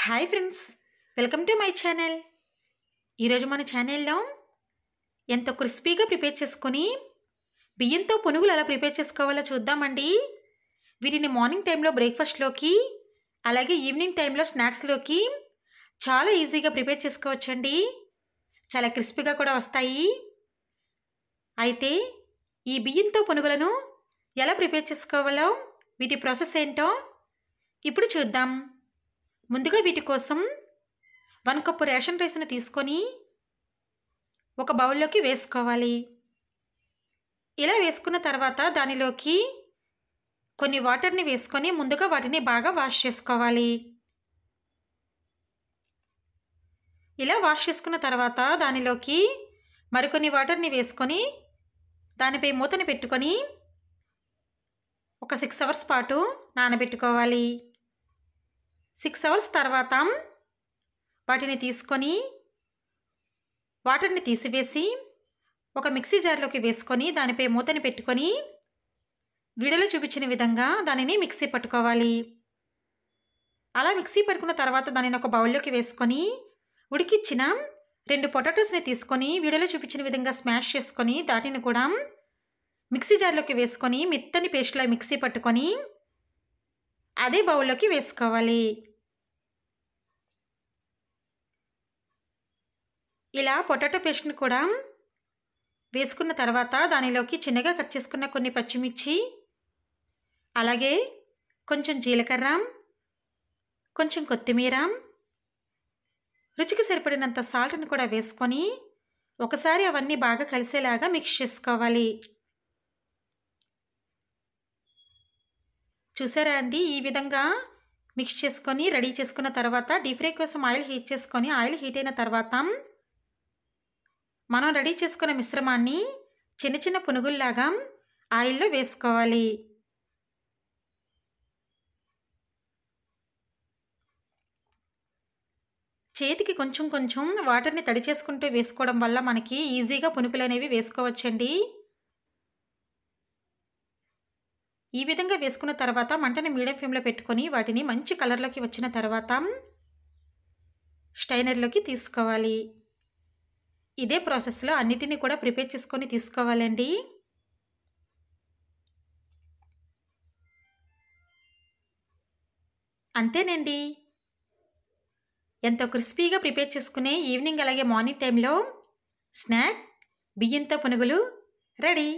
Hi friends, welcome to my channel. ఈరోజు మన ఛానల్లో ఎంతో క్రిస్పీగా ప్రిపేర్ చేసుకొని బియ్యంతో పునుగులు ఎలా ప్రిపేర్ చేసుకోవాలో చూద్దామండి. వీటిని మార్నింగ్ టైంలో బ్రేక్ఫాస్ట్లోకి, అలాగే ఈవినింగ్ టైంలో స్నాక్స్లోకి చాలా ఈజీగా ప్రిపేర్ చేసుకోవచ్చండి. చాలా క్రిస్పీగా కూడా వస్తాయి. అయితే ఈ బియ్యంతో పునుగులను ఎలా ప్రిపేర్ చేసుకోవాలో, వీటి ప్రాసెస్ ఏంటో ఇప్పుడు చూద్దాం. ముందుగా వీటి కోసం 1 కప్పు రేషన్ రైస్ని తీసుకొని ఒక బౌల్లోకి వేసుకోవాలి. ఇలా వేసుకున్న తర్వాత దానిలోకి కొన్ని వాటర్ని వేసుకొని ముందుగా వాటిని బాగా వాష్ చేసుకోవాలి. ఇలా వాష్ చేసుకున్న తర్వాత దానిలోకి మరికొన్ని వాటర్ని వేసుకొని దానిపై మూతని పెట్టుకొని ఒక 6 అవర్స్ పాటు నానబెట్టుకోవాలి. 6 అవర్స్ తర్వాత వాటిని తీసుకొని వాటర్ని తీసివేసి ఒక మిక్సీ జార్లోకి వేసుకొని దానిపై మూతని పెట్టుకొని వీడియోలో చూపించిన విధంగా దానిని మిక్సీ పట్టుకోవాలి. అలా మిక్సీ పట్టుకున్న తర్వాత దానిని ఒక బౌల్లోకి వేసుకొని ఉడికిచ్చిన 2 పొటాటోస్ని తీసుకొని వీడియోలో చూపించిన విధంగా స్మాష్ చేసుకొని దాటిని కూడా మిక్సీ జార్లోకి వేసుకొని మెత్తని పేస్ట్లా మిక్సీ పట్టుకొని అదే బౌల్లోకి వేసుకోవాలి. ఇలా పొటాటో పేస్ట్ని కూడా వేసుకున్న తర్వాత దానిలోకి చిన్నగా కట్ చేసుకున్న కొన్ని పచ్చిమిర్చి, అలాగే కొంచెం జీలకర్ర, కొంచెం కొత్తిమీర, రుచికి సరిపడినంత సాల్ట్ని కూడా వేసుకొని ఒకసారి అవన్నీ బాగా కలిసేలాగా మిక్స్ చేసుకోవాలి. చూసారా అండి, ఈ విధంగా మిక్స్ చేసుకొని రెడీ చేసుకున్న తర్వాత డీప్ ఫ్రై కోసం ఆయిల్ హీట్ చేసుకొని ఆయిల్ హీట్ అయిన తర్వాత మనం రెడీ చేసుకున్న మిశ్రమాన్ని చిన్న చిన్న పునుగుల్లాగా ఆయిల్లో వేసుకోవాలి. చేతికి కొంచెం కొంచెం వాటర్ని తడి చేసుకుంటూ వేసుకోవడం వల్ల మనకి ఈజీగా పునుగులు అనేవి వేసుకోవచ్చండి. ఈ విధంగా వేసుకున్న తర్వాత మంటని మీడియం ఫ్లేమ్లో పెట్టుకొని వాటిని మంచి కలర్లోకి వచ్చిన తర్వాత స్టైనర్లోకి తీసుకోవాలి. ఇదే ప్రాసెస్లో అన్నిటినీ కూడా ప్రిపేర్ చేసుకొని తీసుకోవాలండి. అంతేనండి, ఎంతో క్రిస్పీగా ప్రిపేర్ చేసుకునే ఈవినింగ్ అలాగే మార్నింగ్ టైంలో స్నాక్ బియ్యంతో పునుగులు రెడీ.